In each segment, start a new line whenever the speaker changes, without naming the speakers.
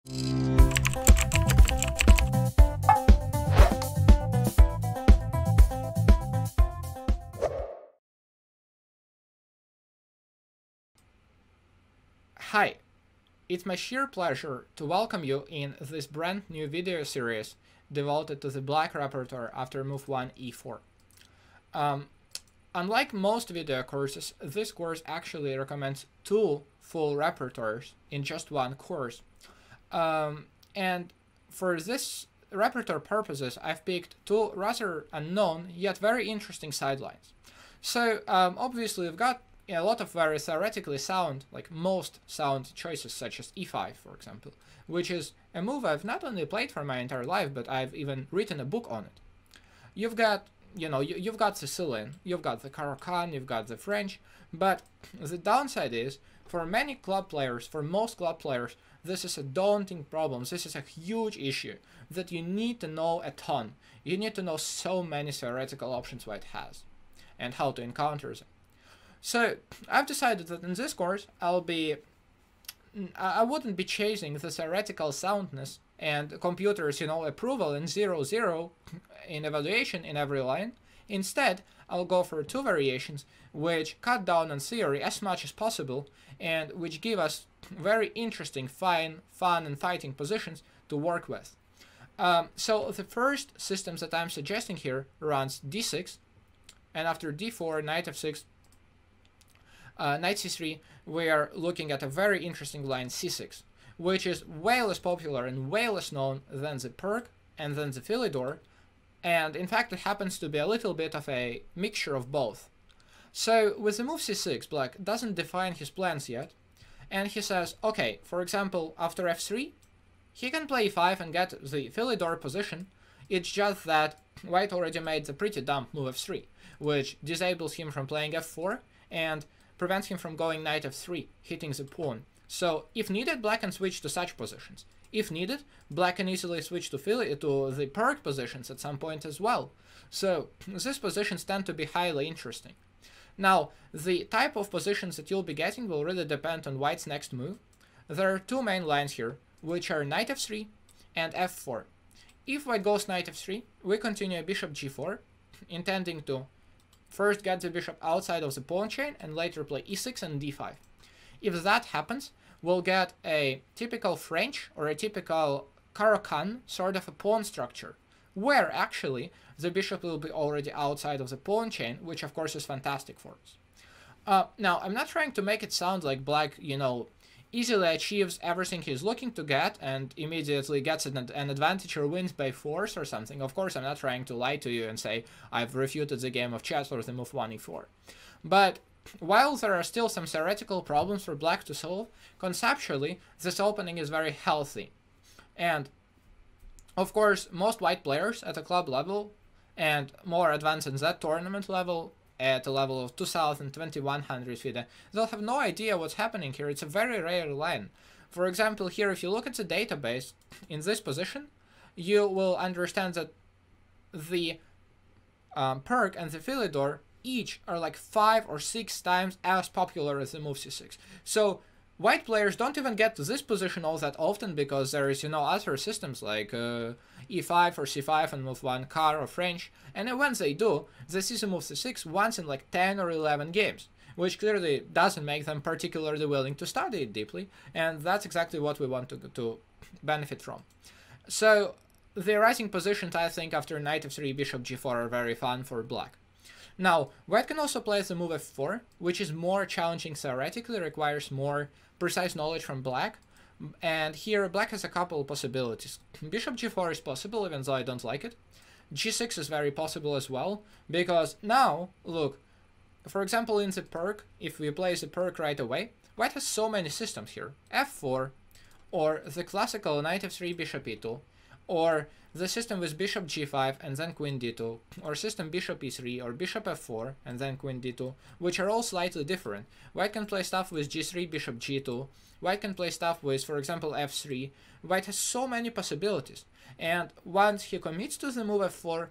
Hi, it's my sheer pleasure to welcome you in this brand new video series devoted to the black repertoire after move 1 e4. Unlike most video courses, this course actually recommends 2 full repertoires in just one course. And for this repertoire purposes, I've picked 2 rather unknown yet very interesting sidelines. So obviously we've got a lot of very theoretically sound, like most sound choices, such as e5, for example, which is a move I've not only played for my entire life, but I've even written a book on it. You've got, you've got Sicilian, you've got the Caro-Kann, you've got the French, but the downside is, for many club players, for most club players, this is a daunting problem. This is a huge issue that you need to know a ton. You need to know so many theoretical options white has, and how to encounter them. So I've decided that in this course I wouldn't be chasing the theoretical soundness and computers, approval and 0-0 in evaluation in every line. Instead, I'll go for 2 variations which cut down on theory as much as possible and which give us very interesting, fun and fighting positions to work with. So the first systems that I'm suggesting here runs d6, and after d4, knight f6, knight c3, we are looking at a very interesting line c6, which is way less popular and way less known than the Perk and then the Philidor, and in fact it happens to be a little bit of a mixture of both. So with the move c6, black doesn't define his plans yet, and he says, okay, for example, after f3, he can play e5 and get the Philidor position. It's just that white already made the pretty dumb move f3, which disables him from playing f4 and prevents him from going knight f3, hitting the pawn. So if needed, black can switch to such positions. If needed, black can easily switch to the Perk positions at some point as well. So these positions tend to be highly interesting. Now, the type of positions that you'll be getting will really depend on white's next move. There are 2 main lines here, which are knight f3 and f4. If white goes knight f3, we continue bishop g4, intending to first get the bishop outside of the pawn chain and later play e6 and d5. If that happens, we'll get a typical French or a typical Caro-Kann sort of a pawn structure, where actually the bishop will be already outside of the pawn chain, which of course is fantastic for us. Now, I'm not trying to make it sound like black, easily achieves everything he's looking to get and immediately gets an advantage or wins by force or something. Of course, I'm not trying to lie to you and say I've refuted the game of chess or the move 1 e4. But while there are still some theoretical problems for black to solve, conceptually, this opening is very healthy. And of course, most white players at a club level and more advanced in that tournament level, at a level of 2000, 2100 FIDE, they'll have no idea what's happening here. It's a very rare line. For example, here, if you look at the database in this position, you will understand that the Perk and the Philidor each are like 5 or 6 times as popular as the move c6. So white players don't even get to this position all that often because there is, other systems like e5 or c5 and move 1 car or French, and when they do, they see the move c6 once in like 10 or 11 games, which clearly doesn't make them particularly willing to study it deeply, and that's exactly what we want to benefit from. So the rising positions, I think, after knight f3, bishop g4 are very fun for black. Now, white can also play the move f4, which is more challenging theoretically, requires more precise knowledge from black, and here black has a couple of possibilities. Bishop g4 is possible, even though I don't like it. g6 is very possible as well, because now, look, for example in the Perk, if we play the Perk right away, white has so many systems here. f4, or the classical knight f3, bishop e2, or the system with bishop g5 and then queen d2, or system bishop e3 or bishop f4 and then queen d2, which are all slightly different. White can play stuff with g3, bishop g2, white can play stuff with, for example, f3. White has so many possibilities, and once he commits to the move f4,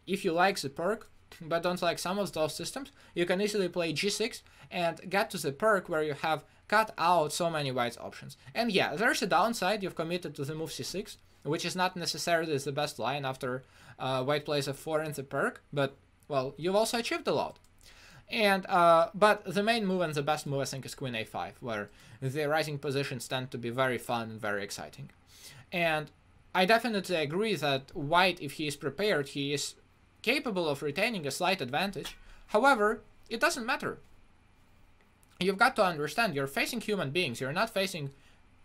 if you like the Perk, but don't like some of those systems, you can easily play g6 and get to the perk where you have cut out so many white options. And yeah, there's a downside. You've committed to the move c6, which is not necessarily the best line after white plays f4 in the perk, but well, you've also achieved a lot. And but the main move and the best move, I think, is queen a5, where the rising positions tend to be very fun and very exciting. And I definitely agree that white, if he is prepared, he is capable of retaining a slight advantage. However, it doesn't matter. You've got to understand, you're facing human beings. You're not facing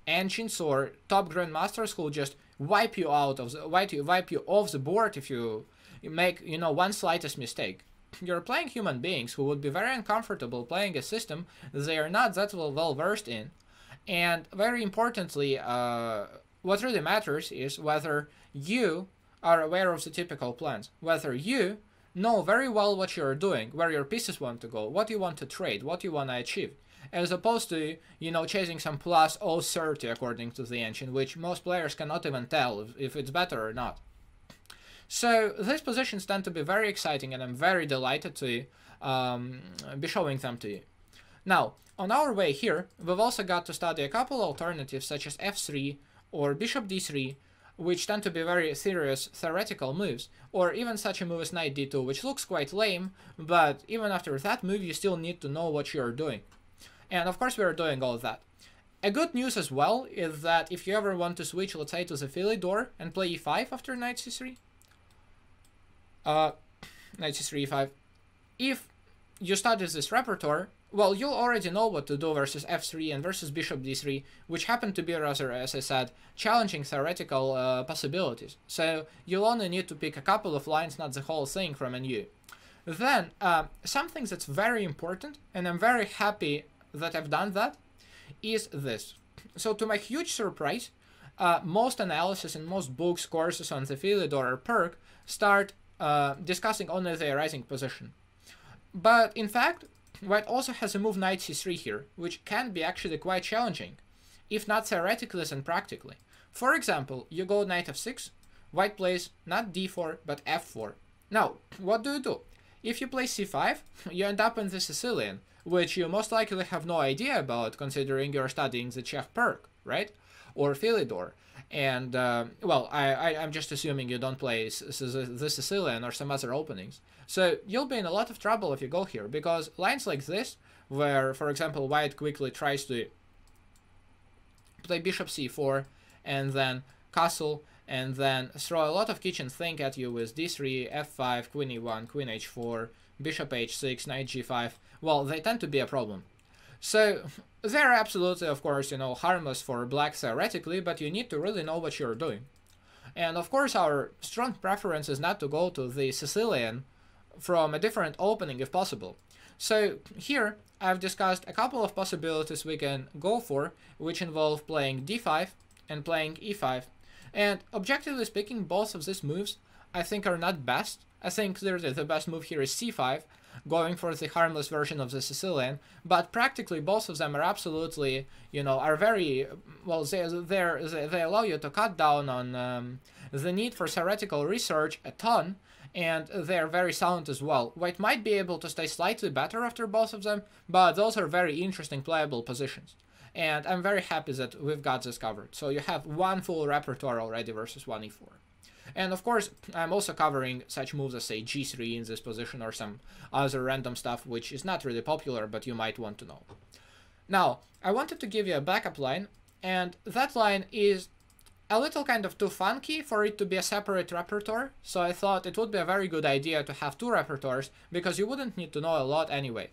ancients or top grandmasters who just wipe you out of the wipe you off the board if you make, you know, one slightest mistake. You're playing human beings who would be very uncomfortable playing a system they are not that well versed in. And very importantly, what really matters is whether you are aware of the typical plans, whether you know very well what you're doing, where your pieces want to go, what you want to trade, what you want to achieve, as opposed to, you know, chasing some plus 030 according to the ancient, which most players cannot even tell if it's better or not. So these positions tend to be very exciting, and I'm very delighted to be showing them to you. Now, on our way here, we've also got to study a couple alternatives such as f3 or bishop d3, which tend to be very serious theoretical moves, or even such a move as knight d2, which looks quite lame, but even after that move you still need to know what you're doing. And of course we are doing all of that. A good news as well is that if you ever want to switch, let's say, to the Philly door and play e5 after knight c3, knight c3, e5, if you study this repertoire, well, you'll already know what to do versus f3 and versus bishop d3, which happen to be rather, as I said, challenging theoretical possibilities. So you'll only need to pick a couple of lines, not the whole thing from a new. Then, something that's very important, and I'm very happy that I've done that, is this. So to my huge surprise, most analysis and most books, courses on the Philidor or perk start discussing only the rising position. But in fact, white also has a move knight c3 here, which can be actually quite challenging, if not theoretically then practically. For example, you go knight f6, white plays not d4 but f4. Now, what do? If you play c5, you end up in the Sicilian, which you most likely have no idea about considering you're studying the Czech perk, right? Or Philidor. And, well, I'm just assuming you don't play the Sicilian or some other openings. So you'll be in a lot of trouble if you go here, because lines like this, where, for example, white quickly tries to play bishop c4, and then castle, and then throw a lot of kitchen sink at you with d3, f5, queen e1, queen h4, bishop h6, knight g5, well, they tend to be a problem. So they're absolutely, of course, you know, harmless for black theoretically, but you need to really know what you're doing. And of course our strong preference is not to go to the Sicilian from a different opening if possible. So here I've discussed a couple of possibilities we can go for, which involve playing d5 and playing e5. And objectively speaking, both of these moves I think are not best. I think clearly the best move here is c5, going for the harmless version of the Sicilian, but practically both of them are absolutely, you know, are very, well, they allow you to cut down on the need for theoretical research a ton, and they're very sound as well. White might be able to stay slightly better after both of them, but those are very interesting playable positions. And I'm very happy that we've got this covered. So you have one full repertoire already versus one e4. And of course, I'm also covering such moves as, say, g3 in this position or some other random stuff which is not really popular, but you might want to know. Now, I wanted to give you a backup line, and that line is a little kind of too funky for it to be a separate repertoire, so I thought it would be a very good idea to have two repertoires, because you wouldn't need to know a lot anyway.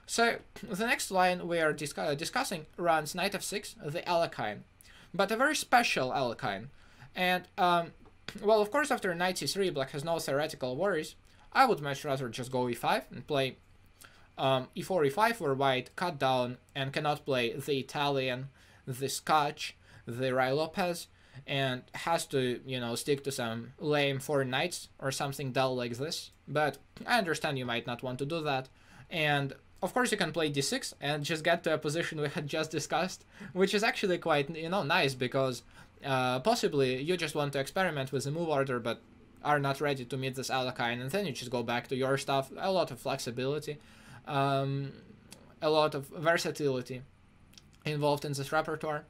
So, the next line we are discussing runs knight f6, the Alekhine, but a very special Alekhine. And, well, of course, after knight c3, black has no theoretical worries. I would much rather just go e5 and play e4, e5, where white cut down and cannot play the Italian, the Scotch, the Rai Lopez, and has to, you know, stick to some lame 4 knights or something dull like this. But I understand you might not want to do that. And of course you can play d6 and just get to a position we had just discussed, which is actually quite, you know, nice, because possibly you just want to experiment with the move order, but are not ready to meet this Alekhine, and then you just go back to your stuff. A lot of flexibility, a lot of versatility involved in this repertoire.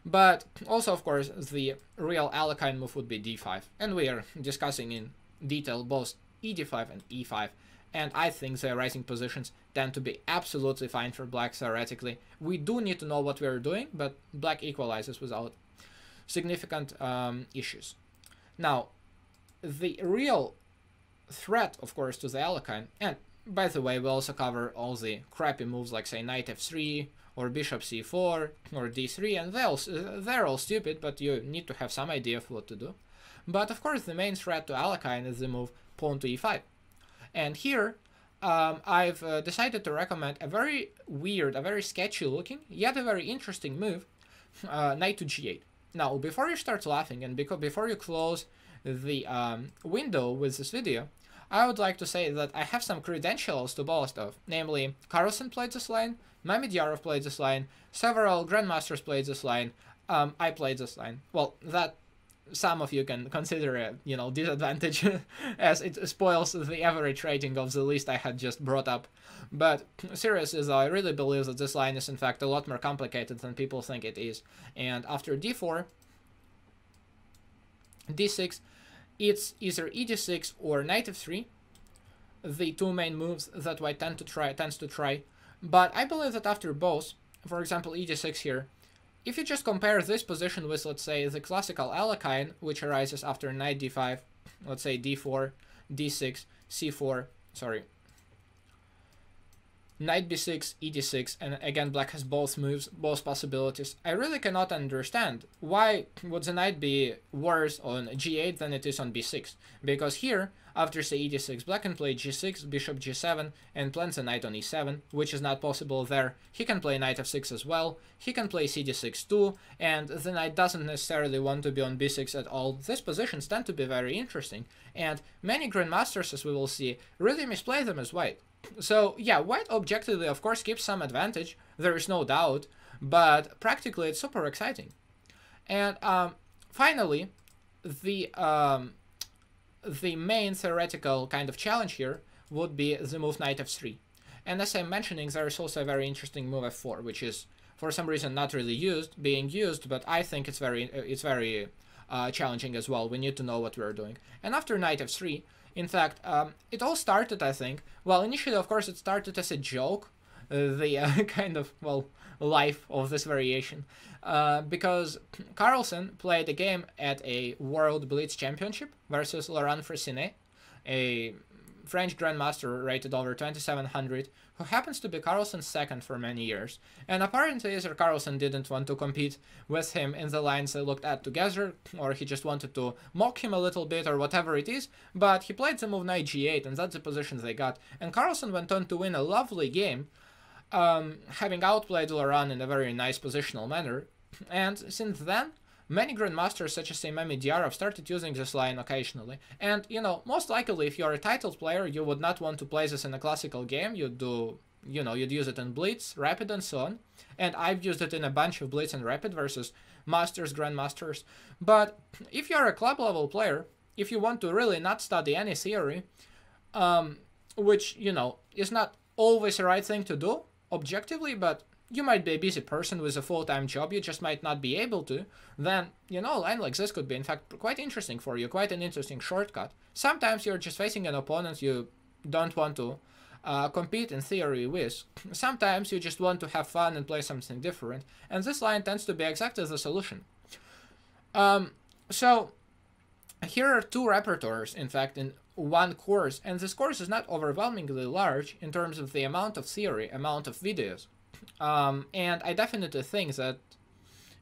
But also, of course, the real Alekhine move would be d5, and we are discussing in detail both e5 and e5, and I think the rising positions tend to be absolutely fine for black theoretically. We do need to know what we are doing, but black equalizes without significant issues. Now, the real threat, of course, to the Alekhine, and by the way, we also cover all the crappy moves like, say, knight f3, or bishop c4, or d3, and they're all stupid, but you need to have some idea of what to do. But of course, the main threat to Alekhine is the move pawn to e5. And here, I've decided to recommend a very weird, a very sketchy looking, yet a very interesting move, knight to g8. Now, before you start laughing and before you close the window with this video, I would like to say that I have some credentials to boast of. Namely, Carlsen played this line, Mamedyarov played this line, several grandmasters played this line, I played this line. Well, that some of you can consider a disadvantage as it spoils the average rating of the list I had just brought up. But seriously though, I really believe that this line is in fact a lot more complicated than people think it is. And after d4, d6, it's either ed6 or knight f3, the two main moves that white tends to try. But I believe that after both, for example ed6 here, if you just compare this position with, let's say, the classical Alekhine, which arises after knight d5, let's say d4, d6, c4, sorry, knight b6, ed6, and again black has both moves, both possibilities. I really cannot understand why would the knight be worse on g8 than it is on b6, because here, after say ed6, black can play g6, bishop g7, and plants a knight on e7, which is not possible there. He can play knight f6 as well, he can play cd6 too, and the knight doesn't necessarily want to be on b6 at all. These positions tend to be very interesting, and many grandmasters, as we will see, really misplay them as white. So yeah, white objectively of course keeps some advantage, there is no doubt, but practically it's super exciting. And finally, the main theoretical kind of challenge here would be the move knight f3. And as I'm mentioning, there is also a very interesting move f4, which is for some reason not really being used, but I think it's very challenging as well. We need to know what we're doing. And after knight f3, in fact, it all started, I think, well, initially, of course, it started as a joke, the kind of, well, life of this variation, because Carlsen played a game at a World Blitz Championship versus Laurent Fressinet, a French grandmaster rated over 2700, who happens to be Carlsen's second for many years. And apparently either Carlsen didn't want to compete with him in the lines they looked at together, or he just wanted to mock him a little bit, or whatever it is, but he played the move knight g8, and that's the position they got. And Carlsen went on to win a lovely game, having outplayed Laurent in a very nice positional manner. And since then, many grandmasters such as Mamedyarov started using this line occasionally. And, most likely if you're a titled player, you would not want to play this in a classical game. You'd use it in Blitz, Rapid, and so on. And I've used it in a bunch of Blitz and Rapid versus Masters, Grandmasters. But if you're a club level player, if you want to really not study any theory, which, is not always the right thing to do, objectively, but you might be a busy person with a full-time job, you just might not be able to, then, a line like this could be, in fact, quite interesting for you, quite an interesting shortcut. Sometimes you're just facing an opponent you don't want to compete in theory with. Sometimes you just want to have fun and play something different, and this line tends to be exactly the solution. So, here are two repertoires, in fact, in one course, and this course is not overwhelmingly large in terms of the amount of theory, amount of videos. And I definitely think that,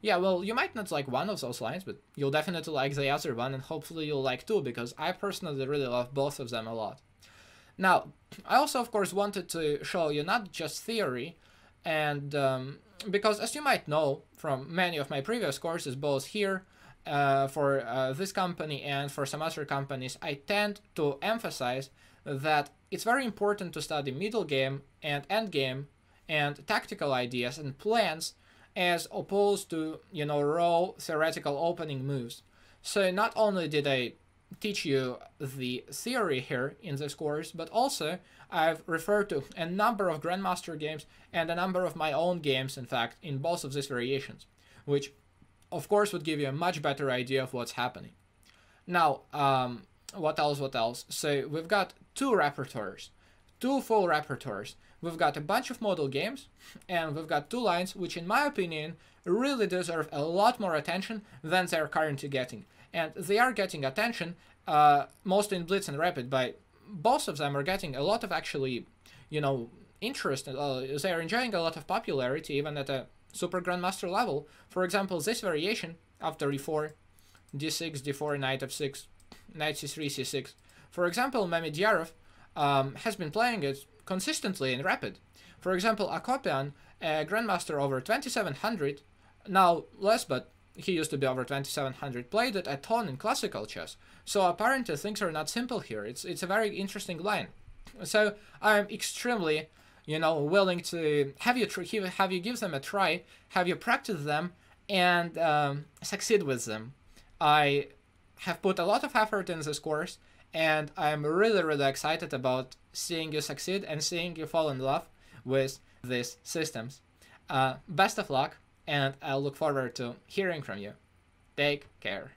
yeah, well, you might not like one of those lines, but you'll definitely like the other one, and hopefully you'll like two, because I personally really love both of them a lot. Now, I also, of course, wanted to show you not just theory, and because as you might know from many of my previous courses, both here for this company and for some other companies, I tend to emphasize that it's very important to study middle game and end game and tactical ideas and plans as opposed to, raw theoretical opening moves. So not only did I teach you the theory here in this course, but also I've referred to a number of Grandmaster games and a number of my own games, in fact, in both of these variations, which of course would give you a much better idea of what's happening. Now, what else? So we've got two repertoires, two full repertoires. We've got a bunch of model games, and we've got two lines which, in my opinion, really deserve a lot more attention than they're currently getting. And they are getting attention, mostly in Blitz and Rapid, but both of them are getting a lot of actually, interest. They're enjoying a lot of popularity, even at a Super Grandmaster level. For example, this variation, after e4, d6, d4, knight f6, knight c3, c6. For example, Mamedjarov has been playing it consistently in Rapid. For example, Akopian, a Grandmaster over 2700, now less, but he used to be over 2700, played it a ton in classical chess. So apparently things are not simple here. It's a very interesting line. So I'm extremely, willing to have you give them a try, have you practice them, and succeed with them. I have put a lot of effort in this course, and I'm really, really excited about seeing you succeed and seeing you fall in love with these systems. Best of luck, and I'll look forward to hearing from you. Take care.